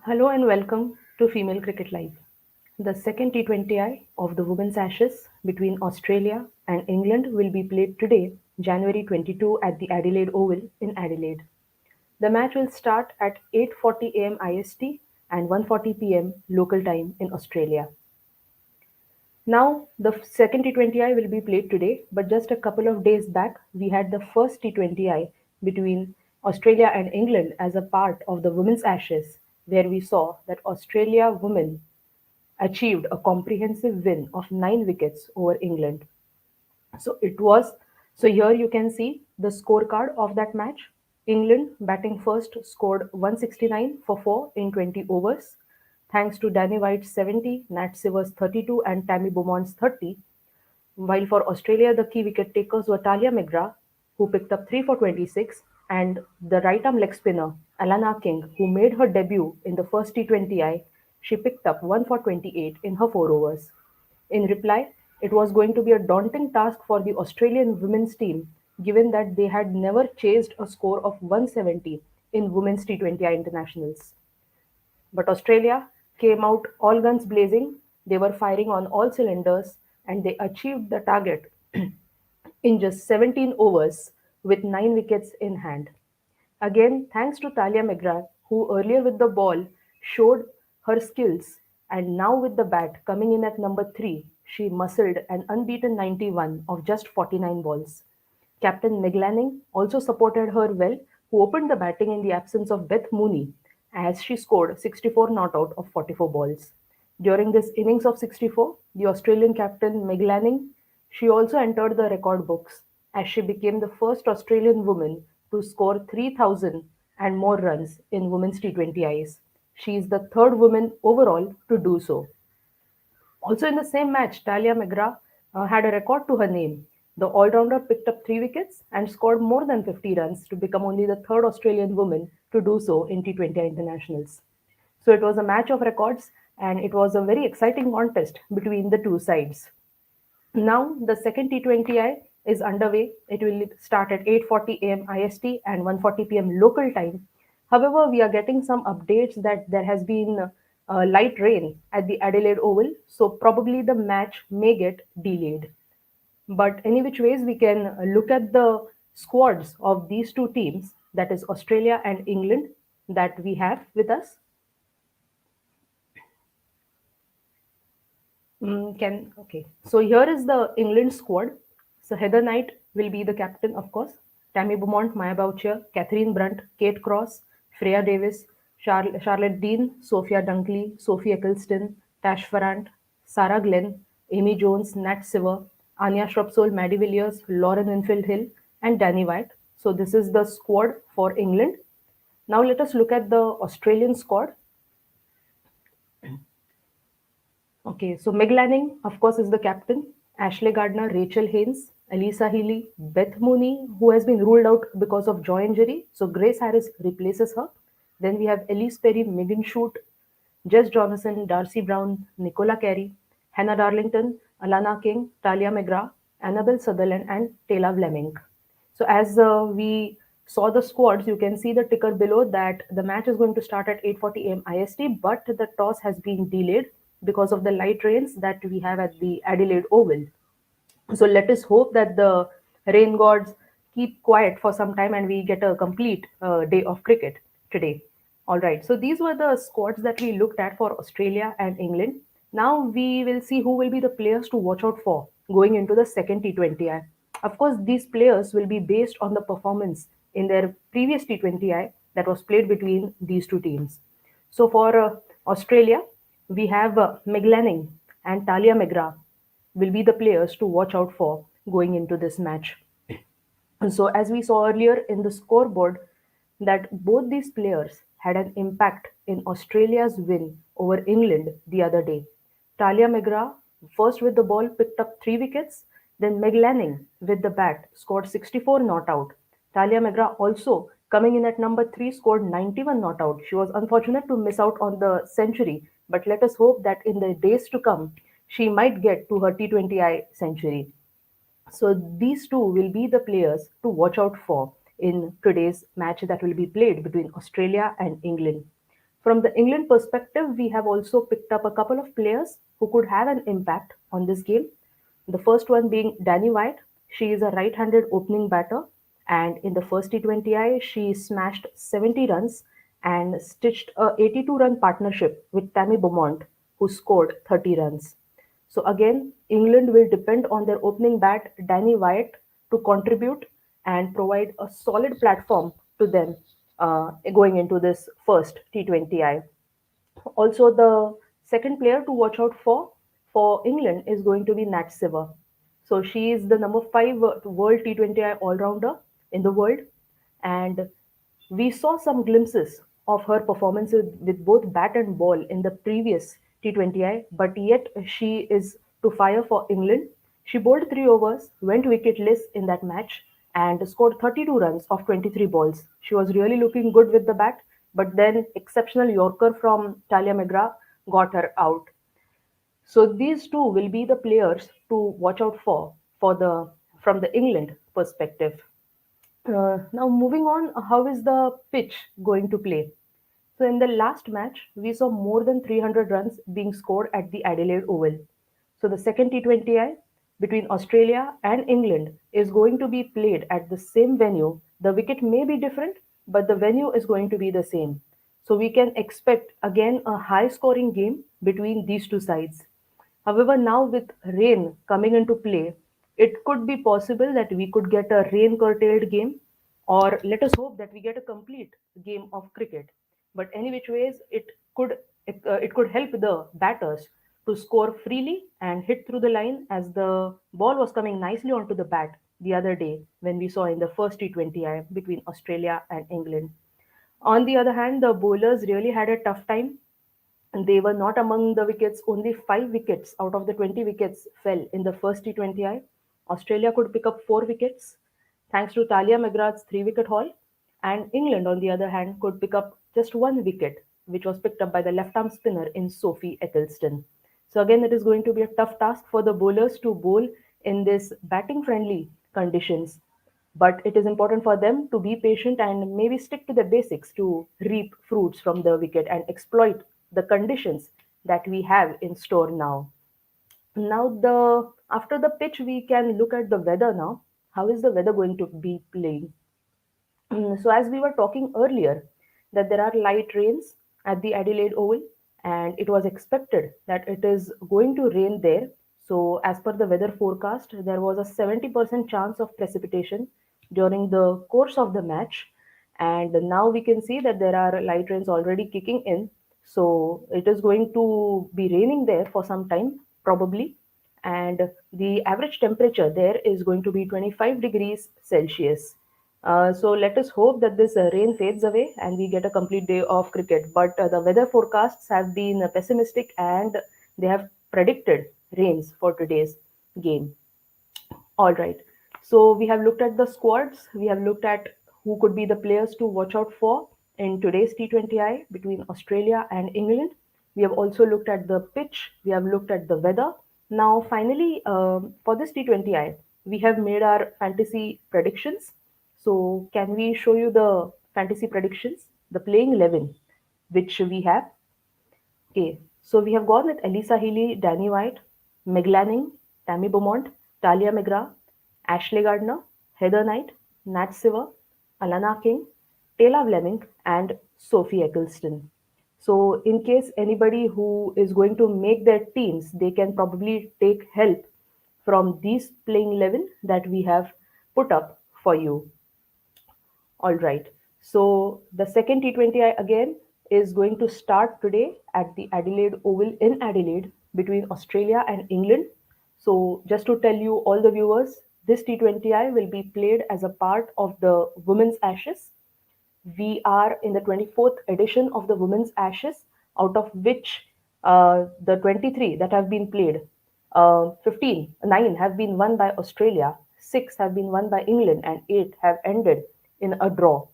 Hello and welcome to Female Cricket Live. The second T20I of the Women's Ashes between Australia and England will be played today, January 22 at the Adelaide Oval in Adelaide. The match will start at 8:40 a.m. IST and 1:40 p.m. local time in Australia. Now, the second T20I will be played today, but just a couple of days back, we had the first T20I between Australia and England as a part of the Women's Ashes, where we saw that Australia women achieved a comprehensive win of 9 wickets over England. So it was so here you can see the scorecard of that match. England batting first scored 169 for 4 in 20 overs, thanks to Danny White's 70, Nat Sivers 32, and Tammy Beaumont's 30. While for Australia, the key wicket takers were Talia McGrath, who picked up 3 for 26, and the right arm leg spinner Alana King, who made her debut in the first T20I. She picked up 1 for 28 in her 4 overs. In reply, it was going to be a daunting task for the Australian women's team, given that they had never chased a score of 170 in women's T20I internationals. But Australia came out all guns blazing. They were firing on all cylinders and they achieved the target in just 17 overs with 9 wickets in hand. Again, thanks to Talia McGrath, who earlier with the ball showed her skills, and now with the bat coming in at number 3, she muscled an unbeaten 91 of just 49 balls. Captain Meg Lanning also supported her well, who opened the batting in the absence of Beth Mooney as she scored 64 not out of 44 balls. During this innings of 64, the Australian captain Meg Lanning, she also entered the record books as she became the first Australian woman to score 3,000 and more runs in women's T20Is. She is the third woman overall to do so. Also in the same match, Talia McGrath had a record to her name. The all-rounder picked up 3 wickets and scored more than 50 runs to become only the third Australian woman to do so in T20 internationals. So it was a match of records and it was a very exciting contest between the two sides. Now the second T20I is underway. It will start at 8:40 a.m. IST and 1:40 p.m. local time. However, we are getting some updates that there has been light rain at the Adelaide Oval, so probably the match may get delayed. But any which ways, we can look at the squads of these two teams, that is Australia and England, that we have with us. Can okay. So here is the England squad. So Heather Knight will be the captain, of course. Tammy Beaumont, Maya Boucher, Catherine Brunt, Kate Cross, Freya Davis, Charlotte Dean, Sophia Dunkley, Sophie Eccleston, Tash Farrant, Sarah Glenn, Amy Jones, Nat Siver, Anya Shrubsole, Maddie Villiers, Lauren Winfield Hill, and Danny White. So this is the squad for England. Now let us look at the Australian squad. Okay, so Meg Lanning, of course, is the captain. Ashley Gardner, Rachel Haynes, Elisa Healy, Beth Mooney, who has been ruled out because of jaw injury. So Grace Harris replaces her. Then we have Elise Perry, Megan Shute, Jess Jonathan, Darcy Brown, Nicola Carey, Hannah Darlington, Alana King, Talia McGrath, Annabelle Sutherland, and Taylor Fleming. So as we saw the squads, you can see the ticker below that the match is going to start at 8:40 a.m. IST, but the toss has been delayed because of the light rains that we have at the Adelaide Oval. So let us hope that the rain gods keep quiet for some time and we get a complete day of cricket today. All right. So these were the squads that we looked at for Australia and England. Now we will see who will be the players to watch out for going into the second T20I. Of course, these players will be based on the performance in their previous T20I that was played between these two teams. So for Australia, we have Meg Lanning and Talia McGrath will be the players to watch out for going into this match. So, as we saw earlier in the scoreboard, that both these players had an impact in Australia's win over England the other day. Talia McGrath, first with the ball, picked up 3 wickets. Then Meg Lanning with the bat scored 64 not out. Talia McGrath also coming in at number 3 scored 91 not out. She was unfortunate to miss out on the century, but let us hope that in the days to come she might get to her T20I century. So these two will be the players to watch out for in today's match that will be played between Australia and England. From the England perspective, we have also picked up a couple of players who could have an impact on this game. The first one being Danny White. She is a right handed opening batter, and in the first T20I, she smashed 70 runs and stitched a 82 run partnership with Tammy Beaumont, who scored 30 runs. So again, England will depend on their opening bat, Danny White, to contribute and provide a solid platform to them going into this first T20I. Also, the second player to watch out for England is going to be Nat Siver. So she is the number five world T20I all rounder in the world, and we saw some glimpses of her performance with both bat and ball in the previous T20I, but yet she is to fire for England. She bowled 3 overs, went wicketless in that match, and scored 32 runs off 23 balls. She was really looking good with the bat, but then exceptional Yorker from Talia McGrath got her out. So these two will be the players to watch out for the from the England perspective. Now moving on, how is the pitch going to play? So in the last match, we saw more than 300 runs being scored at the Adelaide Oval. So the second T20I between Australia and England is going to be played at the same venue. The wicket may be different, but the venue is going to be the same. So we can expect again a high scoring game between these two sides. However, now with rain coming into play, it could be possible that we could get a rain curtailed game, or let us hope that we get a complete game of cricket. But any which ways, it could help the batters to score freely and hit through the line, as the ball was coming nicely onto the bat the other day when we saw in the first T20I between Australia and England. On the other hand, the bowlers really had a tough time. They were not among the wickets. Only 5 wickets out of the 20 wickets fell in the first T20I. Australia could pick up 4 wickets thanks to Talia McGrath's 3 wicket haul. And England, on the other hand, could pick up just 1 wicket, which was picked up by the left arm spinner in Sophie Eccleston. So, again, it is going to be a tough task for the bowlers to bowl in this batting friendly conditions, but it is important for them to be patient and maybe stick to the basics to reap fruits from the wicket and exploit the conditions that we have in store now. Now, the after the pitch, we can look at the weather now. How is the weather going to be playing? So, as we were talking earlier, that there are light rains at the Adelaide Oval, and it was expected that it is going to rain there. So, as per the weather forecast, there was a 70% chance of precipitation during the course of the match, and now we can see that there are light rains already kicking in. So, it is going to be raining there for some time, probably, and the average temperature there is going to be 25 degrees Celsius. So let us hope that this rain fades away and we get a complete day of cricket. But the weather forecasts have been pessimistic, and they have predicted rains for today's game. All right. So we have looked at the squads. We have looked at who could be the players to watch out for in today's T20I between Australia and England. We have also looked at the pitch. We have looked at the weather. Now, finally, for this T20I, we have made our fantasy predictions. So, can we show you the fantasy predictions, the playing 11, which we have? Okay, so we have gone with Elisa Healy, Danny White, Meg Lanning, Tammy Beaumont, Talia McGrath, Ashley Gardner, Heather Knight, Nat Siver, Alana King, Taylor Fleming, and Sophie Eccleston. So, in case anybody who is going to make their teams, they can probably take help from these playing 11 that we have put up for you. All right. So the second T20I again is going to start today at the Adelaide Oval in Adelaide between Australia and England. So just to tell you all the viewers, this T20I will be played as a part of the Women's Ashes. We are in the 24th edition of the Women's Ashes, out of which the 23 that have been played, 15, 9 have been won by Australia, 6 have been won by England, and 8 have ended in a draw.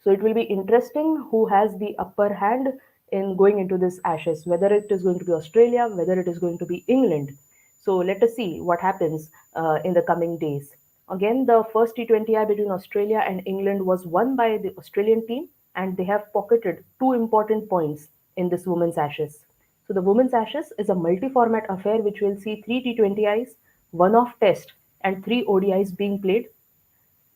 So it will be interesting who has the upper hand in going into this Ashes, whether it is going to be Australia, whether it is going to be England. So let us see what happens in the coming days. Again, the first T20I between Australia and England was won by the Australian team, and they have pocketed two important points in this Women's Ashes. So the Women's Ashes is a multi-format affair which will see three T20Is, one off test, and three ODIs being played.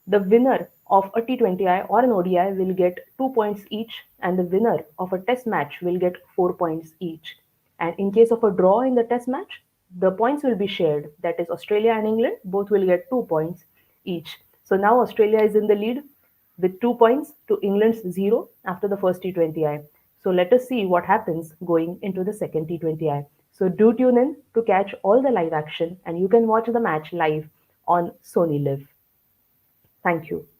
The winner of a T20I or an ODI will get 2 points each, and the winner of a test match will get 4 points each. And in case of a draw in the test match, the points will be shared. That is, Australia and England both will get 2 points each. So now Australia is in the lead with 2 points to England's zero after the first T20I. So let us see what happens going into the second T20I. So do tune in to catch all the live action, and you can watch the match live on Sony Live. Thank you.